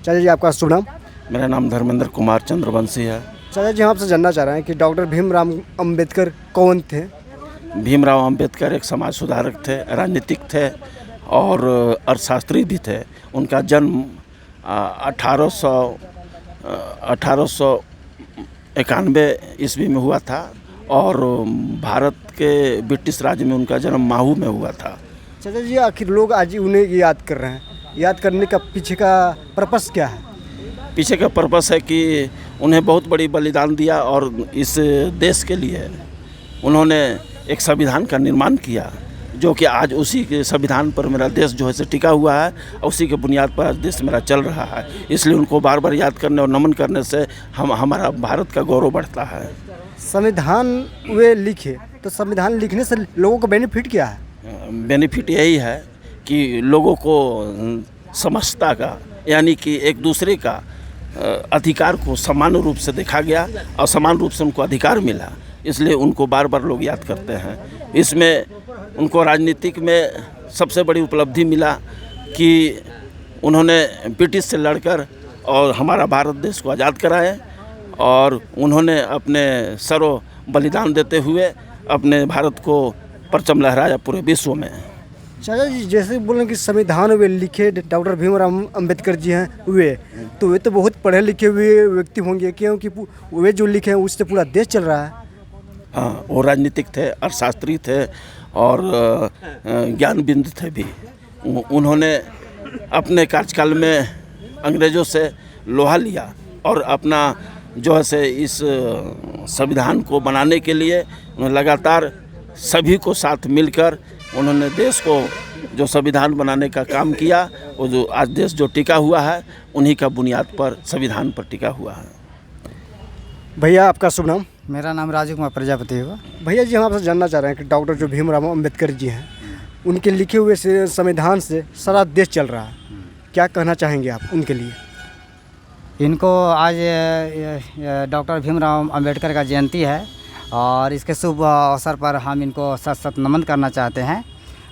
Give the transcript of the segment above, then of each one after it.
चाचा जी आपका शुभ नाम? मेरा नाम धर्मेंद्र कुमार चंद्रवंशी है। चाचा जी हम आपसे जानना चाह रहे हैं कि डॉक्टर भीमराव अंबेडकर कौन थे? भीमराव अंबेडकर एक समाज सुधारक थे, राजनीतिक थे और अर्थशास्त्री भी थे। उनका जन्म 1891 ईस्वी में हुआ था और भारत के ब्रिटिश राज में उनका जन्म महू में हुआ था। चाचा जी आखिर लोग आज उन्हें याद कर रहे हैं, याद करने का पीछे का पर्पस क्या है? पीछे का पर्पस है कि उन्हें बहुत बड़ी बलिदान दिया और इस देश के लिए उन्होंने एक संविधान का निर्माण किया, जो कि आज उसी के संविधान पर मेरा देश जो है से टिका हुआ है और उसी के बुनियाद पर आज देश मेरा चल रहा है। इसलिए उनको बार बार याद करने और नमन करने से हमारा भारत का गौरव बढ़ता है। संविधान वे लिखे, तो संविधान लिखने से लोगों को बेनिफिट क्या है? बेनिफिट यही है कि लोगों को समझता का, यानी कि एक दूसरे का अधिकार को समान रूप से देखा गया और समान रूप से उनको अधिकार मिला, इसलिए उनको बार बार लोग याद करते हैं। इसमें उनको राजनीतिक में सबसे बड़ी उपलब्धि मिला कि उन्होंने ब्रिटिश से लड़कर और हमारा भारत देश को आज़ाद कराए और उन्होंने अपने सर्व बलिदान देते हुए अपने भारत को परचम लहराया पूरे विश्व में। चाचा जी जैसे बोलें कि संविधान वे लिखे डॉक्टर भीमराव अंबेडकर जी हैं, वे तो बहुत पढ़े लिखे हुए व्यक्ति होंगे, क्योंकि वे जो लिखे हैं उससे पूरा देश चल रहा है। हाँ, वो राजनीतिक थे, अर्थशास्त्री थे और ज्ञानविंद थे भी। उन्होंने अपने कार्यकाल में अंग्रेज़ों से लोहा लिया और अपना जो है से इस संविधान को बनाने के लिए उन्होंने लगातार सभी को साथ मिलकर उन्होंने देश को जो संविधान बनाने का काम किया, वो जो आज देश जो टिका हुआ है उन्हीं का बुनियाद पर संविधान पर टिका हुआ है। भैया आपका शुभ नाम? मेरा नाम राजू कुमार प्रजापति हुआ। भैया जी हम आपसे जानना चाह रहे हैं कि डॉक्टर जो भीमराव अंबेडकर जी हैं, उनके लिखे हुए से संविधान से सारा देश चल रहा है, क्या कहना चाहेंगे आप उनके लिए? इनको आज डॉक्टर भीमराव अंबेडकर का जयंती है और इसके शुभ अवसर पर हम इनको सत सत नमन करना चाहते हैं।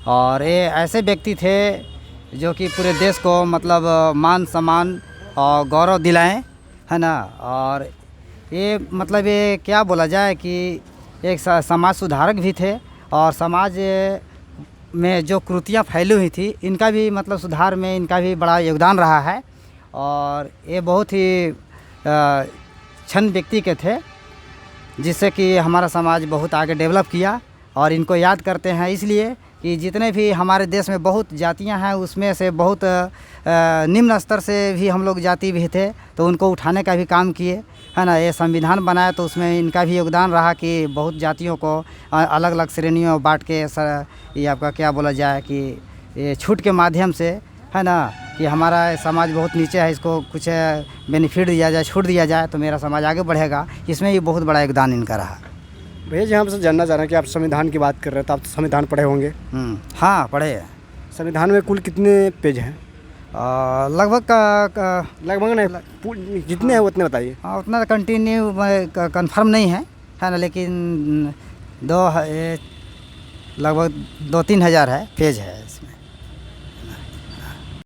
और ये ऐसे व्यक्ति थे जो कि पूरे देश को मतलब मान सम्मान और गौरव दिलाएं, है ना। और ये मतलब ये क्या बोला जाए कि एक समाज सुधारक भी थे और समाज में जो कुरीतियाँ फैली हुई थी इनका भी मतलब सुधार में इनका भी बड़ा योगदान रहा है। और ये बहुत ही क्षण व्यक्ति के थे जिससे कि हमारा समाज बहुत आगे डेवलप किया। और इनको याद करते हैं इसलिए कि जितने भी हमारे देश में बहुत जातियां हैं उसमें से बहुत निम्न स्तर से भी हम लोग जाति भी थे, तो उनको उठाने का भी काम किए, है ना। ये संविधान बनाया तो उसमें इनका भी योगदान रहा कि बहुत जातियों को अलग अलग श्रेणियों में बांट के ये आपका क्या बोला जाए कि ये छूट के माध्यम से, है ना, कि हमारा समाज बहुत नीचे है, इसको कुछ बेनिफिट दिया जाए, छूट दिया जाए तो मेरा समाज आगे बढ़ेगा। इसमें भी बहुत बड़ा योगदान इनका रहा। भैया जी हमसे जानना चाह रहे हैं कि आप संविधान की बात कर रहे हैं, तो आप संविधान पढ़े होंगे? हाँ पढ़े हैं। संविधान में कुल कितने पेज हैं? लगभग नहीं, जितने हैं उतने बताइए। हाँ उतना कंटिन्यू कंफर्म नहीं है ना, लेकिन लगभग 2-3 हज़ार है पेज है।